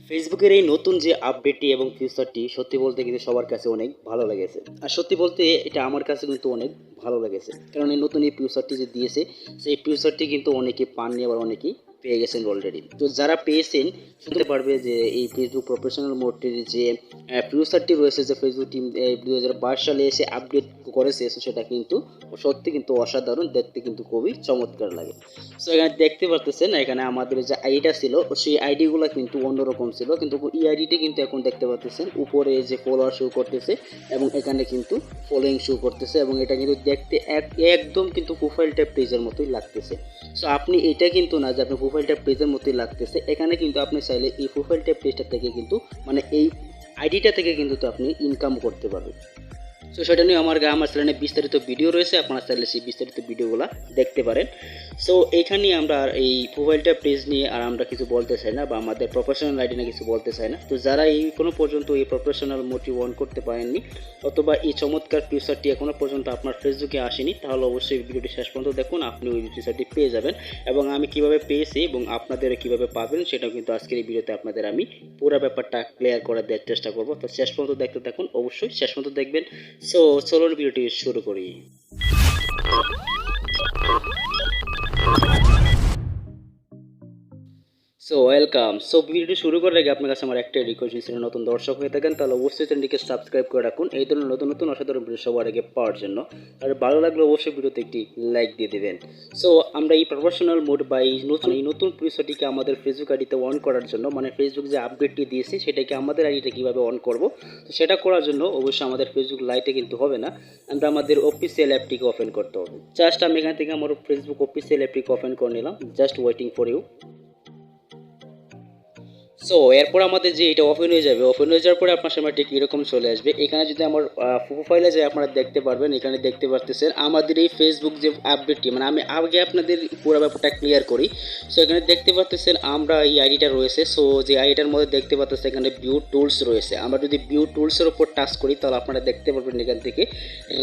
ফেসবুকের এই নতুন যে আপডেটটি এবং ফিচারটি সত্যি বলতে কিন্তু সবার কাছে অনেক ভালো লেগেছে। আর সত্যি বলতে এটা আমার কাছে কিন্তু অনেক ভালো লেগেছে, কারণ এই নতুন এই ফিচারটি যে দিয়েছে সেই ফিচারটি কিন্তু অনেকে পাননি, আবার অনেকেই পেয়ে গেছেন অলরেডি। তো যারা পেয়েছেন শুনতে পারবে যে এই ফেসবুক প্রফেশনাল মোডটির যে ফিচারটি রয়েছে, যে ফেসবুক টিম 2022 সালে এসে আপডেট করেছে, সেটা কিন্তু সত্যি কিন্তু অসাধারণ, দেখতে কিন্তু খুবই চমৎকার লাগে। সো এখানে দেখতে পারতেছেন, এখানে আমাদের যে আইডিটা ছিল সেই আইডিগুলো কিন্তু অন্যরকম ছিল, কিন্তু এই আইডিটি কিন্তু এখন দেখতে পাচ্ছেন উপরে যে ফলোয়ার শো করতেছে এবং এখানে কিন্তু ফলোয়িং শো করতেছে, এবং এটা কিন্তু দেখতে একদম কিন্তু প্রোফাইলটা পেজের মতোই লাগতেছে। সো আপনি এটা কিন্তু না যে আপনার প্রোফাইলটা পেজের মতোই লাগতেছে, এখানে কিন্তু আপনি চাইলে এই প্রোফাইলটা পেজটা থেকে কিন্তু মানে এই আইডিটা থেকে কিন্তু তো আপনি ইনকাম করতে পারবেন। সো সেটা নিয়ে আমার চ্যানেলে বিস্তারিত ভিডিও রয়েছে, আপনারা চাইলে সেই বিস্তারিত ভিডিওগুলো দেখতে পারেন। সো এইখানে আমরা আর এই প্রোফাইলটা পেজ নিয়ে আর আমরা কিছু বলতে চাই না, বা আমাদের প্রফেশনাল আইডি নিয়ে কিছু বলতে চাই না। তো যারা এই কোনো পর্যন্ত এই প্রফেশনাল মোডটি অন করতে পারেননি, অথবা এই চমৎকার ফিচারটি এখনও পর্যন্ত আপনার ফেসবুকে আসেনি, তাহলে অবশ্যই ভিডিওটি শেষ পর্যন্ত দেখুন, আপনি ওই ফিচারটি পেয়ে যাবেন। এবং আমি কিভাবে পেয়েছি এবং আপনাদেরও কীভাবে পাবেন সেটাও কিন্তু আজকের এই ভিডিওতে আপনাদের আমি পুরো ব্যাপারটা ক্লিয়ার করে দেওয়ার চেষ্টা করব। তো শেষ পর্যন্ত দেখতে থাকুন, অবশ্যই শেষ পর্যন্ত দেখবেন। সো চলুন ভিডিওটি শুরু করি। So welcome. সো ভিডিওটি শুরু করার আগে আপনার কাছে আমার একটা রিকোয়েস্ট, ছিল নতুন দর্শক হয়ে থাকেন তাহলে অবশ্যই চ্যানেলটিকে সাবস্ক্রাইব করে রাখুন এই ধরনের নতুন নতুন অসাধারণ ভিডিও সবার আগে পাওয়ার জন্য। আর ভালো লাগলে অবশ্যই ভিডিওতে একটি লাইক দিয়ে দেবেন। সো আমরা এই প্রফেশনাল মোড বা এই নতুন ফিচারটিকে আমাদের ফেসবুক আইডিতে অন করার জন্য, মানে ফেসবুক যে আপডেটটি দিয়েছে সেটাকে আমাদের আইডিতে কীভাবে অন করব, তো সেটা করার জন্য অবশ্যই আমাদের ফেসবুক লাইটে কিন্তু হবে না, আমরা আমাদের অফিসিয়াল অ্যাপটিকে ওপেন করতে হবে। জাস্ট আমি এখান থেকে আমার ফেসবুক অফিসিয়াল অ্যাপটিকে ওপেন করে নিলাম, just waiting for you. So এরপর আমাদের যে এটা ওপেন হয়ে যাবে, ওপেন হয়ে যাওয়ার পরে আপনার সামনে ঠিক এরকম চলে আসবে। এখানে যদি আমার প্রোফাইলে যায় আপনারা দেখতে পারবেন, এখানে দেখতে পারতেছেন আমাদের এই ফেসবুক যে আপডেটটি, মানে আমি আগে আপনাদের পুরো ব্যাপারটা ক্লিয়ার করি। সো এখানে দেখতে পারতেছেন আমরা এই আইডিটা রয়েছে, সো যে আইডিটার মধ্যে দেখতে পাচ্ছেন এখানে ভিউ টুলস রয়েছে। আমরা যদি ভিউ টুলসের উপর টাচ করি তাহলে আপনারা দেখতে পারবেন এখান থেকে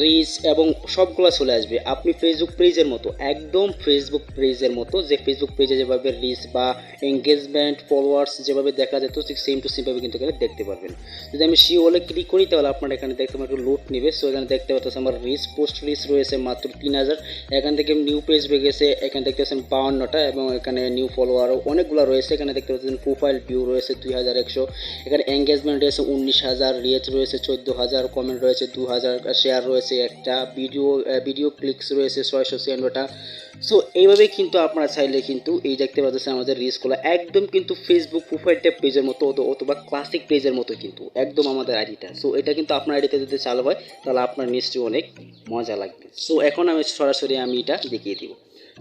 রিচ এবং সবগুলো চলে আসবে আপনি ফেসবুক পেজের মতো, একদম ফেসবুক পেজের মতো, যে ফেসবুক পেজে যেভাবে রিচ বা এঙ্গেজমেন্ট ফলোয়ার্স যেভাবে দেখা যেত ঠিক সেম টু সেমভাবে কিন্তু এখানে দেখতে পারবেন। যদি আমি সি ওলে ক্লিক করি তাহলে আপনারা এখানে দেখতে পাবেন একটু লোড নেবে। সো এখানে দেখতে পাচ্ছেন আমার রিচ পোস্ট রিচ রয়েছে মাত্র 3000। এখান থেকে নিউ পেজ হয়ে গেছে, এখানে দেখতে পাচ্ছেন 52টা, এবং এখানে নিউ ফলোয়ারও অনেকগুলো রয়েছে। এখানে দেখতে পাচ্ছেন প্রোফাইল ভিউ রয়েছে 2100, এখানে এঙ্গেজমেন্ট রয়েছে 19000, রিচ রয়েছে 14000, কমেন্ট রয়েছে 2000, শেয়ার রয়েছে একটা, ভিডিও ক্লিকস রয়েছে 696টা। সো এইভাবে কিন্তু আপনারা চাইলে কিন্তু এই দেখতে পাচ্ছেন আমাদের রিলসগুলো একদম কিন্তু ফেসবুক প্রোফাইলটা পেজের মতো অথবা ক্লাসিক পেজের মতো কিন্তু একদম আমাদের আইডিটা। সো এটা কিন্তু আপনার আইডিতে যদি চালু হয় তাহলে আপনার নিশ্চয়ই অনেক মজা লাগবে। সো এখন আমি সরাসরি এটা দেখিয়ে দিব।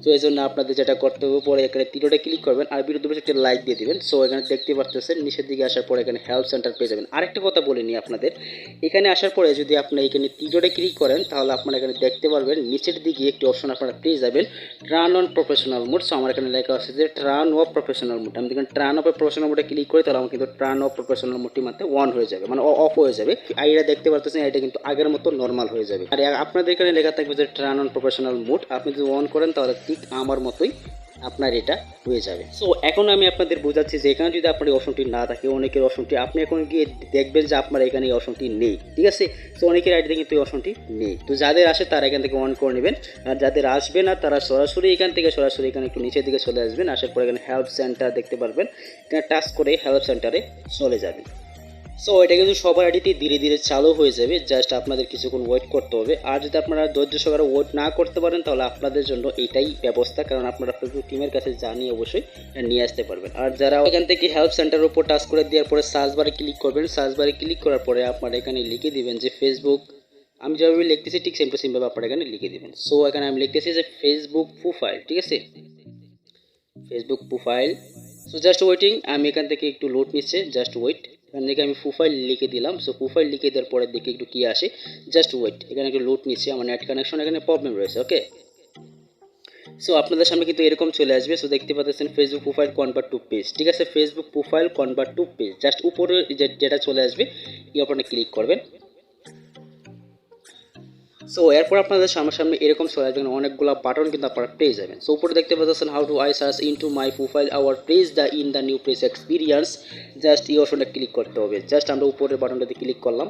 তো এই জন্য আপনাদের যেটা করতে হবে, পরে এখানে তিনটা ক্লিক করবেন আর ভিডিও দুটো একটা লাইক দিয়ে দিবেন। সো এখানে দেখতে পাচ্ছেন নিচের দিকে আসার পরে এখানে হেল্প সেন্টার পেয়ে যাবেন। আরেকটা কথা বলে নিই আপনাদের, এখানে আসার পরে যদি আপনি এখানে তিনটা ক্লিক করেন তাহলে আপনারা এখানে দেখতে পারবেন নিচের দিকে একটি অপশন আপনারা পেয়ে যাবেন, turn on professional mode. So আমার এখানে লেখা আছে যে টার্ন অফ প্রফেশনাল মোড। আমি এখানে টার্ন অফ প্রফেশনাল মোডে ক্লিক করি তাহলে আমার কিন্তু টার্ন অফ প্রফেশনাল মোডটি মাত্র অন হয়ে যাবে, মানে অফ হয়ে যাবে। আইডিটা দেখতে পাচ্ছেন এটা কিন্তু আগের মতো নর্মাল হয়ে যাবে। আর আপনাদের এখানে লেখা থাকবে যে টার্ন অন প্রফেশনাল মোড, আপনি যদি অন করেন তাহলে ঠিক আমার মতোই আপনার এটা হয়ে যাবে। সো এখন আমি আপনাদের বোঝাচ্ছি যে এখানে যদি আপনার এই অপশনটি না থাকে, অনেকের অপশনটি আপনি এখন গিয়ে দেখবেন যে আপনার এখানে এই অপশনটি নেই, ঠিক আছে। সো অনেকের আইডিতে কিন্তু এই অপশনটি নেই। তো যাদের আসে তারা এখান থেকে অন করে নেবেন, আর যাদের আসবে না তারা সরাসরি এখান থেকে এখানে একটু নিচের দিকে চলে আসবেন। আসার পর এখানে হেল্প সেন্টার দেখতে পারবেন, এখানে টাচ করে হেল্প সেন্টারে চলে যাবেন। সো এটা কিন্তু সবার আইডিতে ধীরে ধীরে চালু হয়ে যাবে, জাস্ট আপনাদের কিছুক্ষণ ওয়েট করতে হবে। আর যদি আপনারা ধৈর্য সহকারে ওয়েট না করতে পারেন তাহলে আপনাদের জন্য এটাই ব্যবস্থা, কারণ আপনারা ফেসবুক টিমের কাছে জানিয়ে অবশ্যই নিয়ে আসতে পারবেন। আর যারা এখান থেকে হেল্প সেন্টারের উপর টাচ করে দেওয়ার পরে সার্চ বারে ক্লিক করবেন, সার্চ বারে ক্লিক করার পরে আপনারা এখানে লিখে দিবেন যে ফেসবুক, আমি যেভাবে লিখতেছি ঠিক সেম টু সেমভাবে আপনারা এখানে লিখে দিবেন। সো এখানে আমি লিখতেছি যে ফেসবুক প্রোফাইল, ঠিক আছে, Facebook profile. So just waiting, আমি এখান থেকে একটু লোড নিচ্ছে, জাস্ট ওয়েট। এখান থেকে আমি প্রোফাইল লিখে দিলাম। সো প্রোফাইল লিখে দেওয়ার পরে দেখি একটু কী আসে, জাস্ট ওয়েট। এখানে একটু লোড নিচ্ছে, আমার নেট কানেকশন এখানে প্রবলেম রয়েছে, ওকে। সো আপনাদের সামনে কিন্তু এরকম চলে আসবে। সো দেখতে পাচ্ছেন Facebook profile convert to page, ঠিক আছে, Facebook profile convert to page, just উপরে যেটা চলে আসবে এই আপনারা ক্লিক করবেন। সো এরপর আপনাদের সামনে এরকম চলে আসবে, অনেকগুলো বাটন কিন্তু আপনারা পেয়ে যাবেন। সো উপরে দেখতে পাচ্ছেন how to I search into my profile our page the in the new page experience, just এই অপশনে ক্লিক করতে হবে। জাস্ট আমরা উপরের বাটনটাতে ক্লিক করলাম।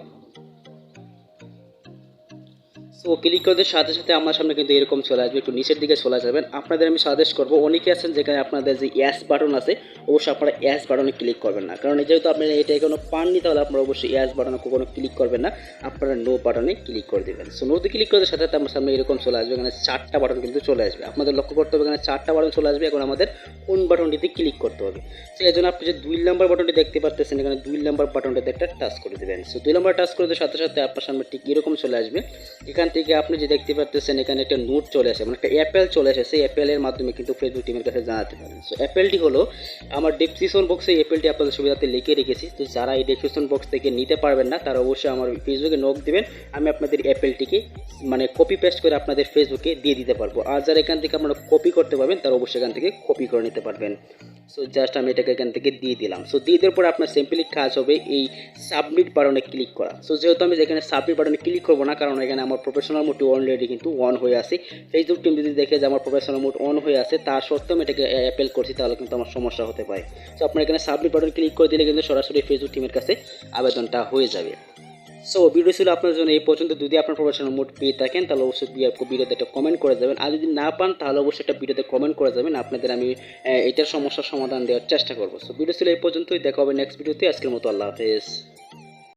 সো ক্লিক করতে সাথে সাথে আমার সামনে কিন্তু এরকম চলে আসবে, একটু নিচের দিকে চলে যাবেন। আপনাদের আমি সাজেস্ট করবো, অনেকে আছেন যেখানে আপনাদের যে এস বাটন আছে অবশ্যই আপনারা এস বাটনে ক্লিক করবেন না, কারণ যেহেতু আপনারা এটা কোনো পাননি তাহলে আপনারা অবশ্যই এস বাটনে কখনো ক্লিক করবেন না, আপনারা নো বাটনে ক্লিক করে দেবেন। সো নোতে ক্লিক করতে সাথে সাথে আমার সামনে এরকম চলে আসবে, এখানে 4টা বাটন কিন্তু চলে আসবে। আপনাদের লক্ষ্য করতে হবে এখানে 4টা বাটন চলে আসবে। এখন আমাদের কোন বাটনটিতে ক্লিক করতে হবে, সো এই জন্য আপনি যে 2 নম্বর বাটনটি দেখতে পাচ্ছেন এখানে 2 নম্বর বাটনটাতে একটা টাচ করে দেবেন। সো 2 নম্বর টাচ করতে সাথে সাথে আপনার সামনে ঠিক এরকম চলে আসবে। এখান থেকে আপনি যে দেখতে পাচ্ছেন এখানে একটা নোট চলে আসে, মানে একটা অ্যাপেল চলে আসে, সেই অ্যাপেলের মাধ্যমে কিন্তু ফেসবুক টিমের কাছে জানাতে পারেন। সো অ্যাপেলটি হলো আমার ডেসক্রিপশন বক্সে অ্যাপেলটি আপনাদের সুবিধাতে লিখে রেখেছি। তো যারা এই ডেসক্রিপশন বক্স থেকে নিতে পারবেন না তারা অবশ্যই আমার ফেসবুকে নক দেবেন, আমি আপনাদের অ্যাপেলটিকে মানে কপি পেস্ট করে আপনাদের ফেসবুকে দিয়ে দিতে পারবো। আর যারা এখান থেকে আপনারা কপি করতে পারবেন তারা অবশ্যই এখান থেকে কপি করে নিতে পারবেন। সো জাস্ট আমি এটাকে এখান থেকে দিয়ে দিলাম। সো দিয়ে দেওয়ার পর আপনার সিম্পলি কাজ হবে এই সাবমিট বাটনে ক্লিক করা। সো যেহেতু আমি এখানে সাবমিট বাটনে ক্লিক করবো না, কারণ এখানে আমার প্রফেশনাল মোড অলরেডি কিন্তু অন হয়ে আছে। ফেসবুক টিম যদি দেখে যে আমার প্রফেশনাল মোড অন হয়ে আছে তা সত্ত্বেও আমি এটাকে অ্যাপেল করছি তাহলে কিন্তু আমার সমস্যা হতে পারে। সো আপনার এখানে সাবমিট বাটন ক্লিক করে দিলে কিন্তু সরাসরি ফেসবুক টিমের কাছে আবেদনটা হয়ে যাবে। সো ভিডিও ছিল আপনার জন্য এই পর্যন্ত। যদি আপনার প্রফেশনাল মোড পেয়ে থাকেন তাহলে অবশ্যই ভিডিওতে একটা কমেন্ট করে যাবেন, আর যদি না পান তাহলে অবশ্যই একটা ভিডিওতে কমেন্ট করে যাবেন, আপনাদের আমি এটার সমস্যার সমাধান দেওয়ার চেষ্টা করবো। সো ভিডিও ছিল এই পর্যন্তই, দেখা হবে নেক্সট ভিডিওতে। আজকের মতো আল্লাহ হাফেজ।